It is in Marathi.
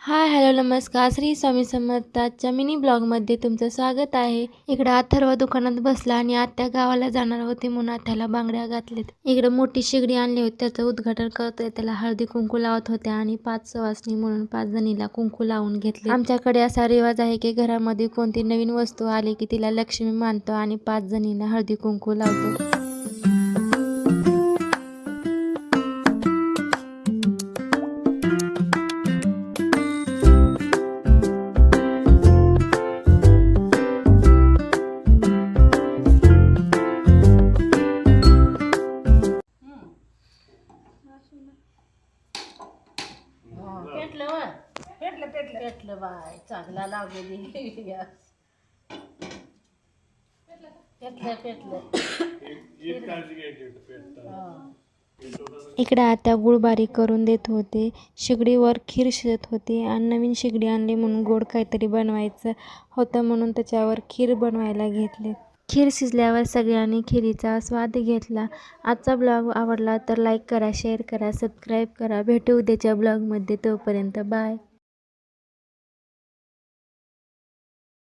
हाय हॅलो नमस्कार श्री स्वामी समर्थाच्या मिनी ब्लॉगमध्ये तुमचं स्वागत आहे। इकडं अथर्व दुकानात बसला आणि आत्या गावाला जाणार होती म्हणून आत्याला बांगड्या घातलेत। इकडं मोठी शेगडी आणली होती, त्याचं उद्घाटन करतोय, त्याला हळदी कुंकू लावत होते आणि 5 सवासणी म्हणून 5 जणीला कुंकू लावून घेतले। आमच्याकडे असा रिवाज आहे की घरामध्ये कोणती नवीन वस्तू आली की तिला लक्ष्मी मानतो आणि 5 जणींना हळदी कुंकू लावतो। पेटलं बाय चांगला लावलेली पेटलं इकडे आता गुळ बारीक करून देत होते, शेगडीवर खीर शिजत होती आणि नवीन शेगडी आणली म्हणून गोड काहीतरी बनवायचं होतं म्हणून त्याच्यावर खीर बनवायला घेतले। खीर शिजल्यावर सगळ्यांनी खिरीचा स्वाद घेतला। आजचा ब्लॉग आवडला तर लाईक करा, शेअर करा, सबस्क्राईब करा। भेटू उद्याच्या ब्लॉगमध्ये, तोपर्यंत बाय।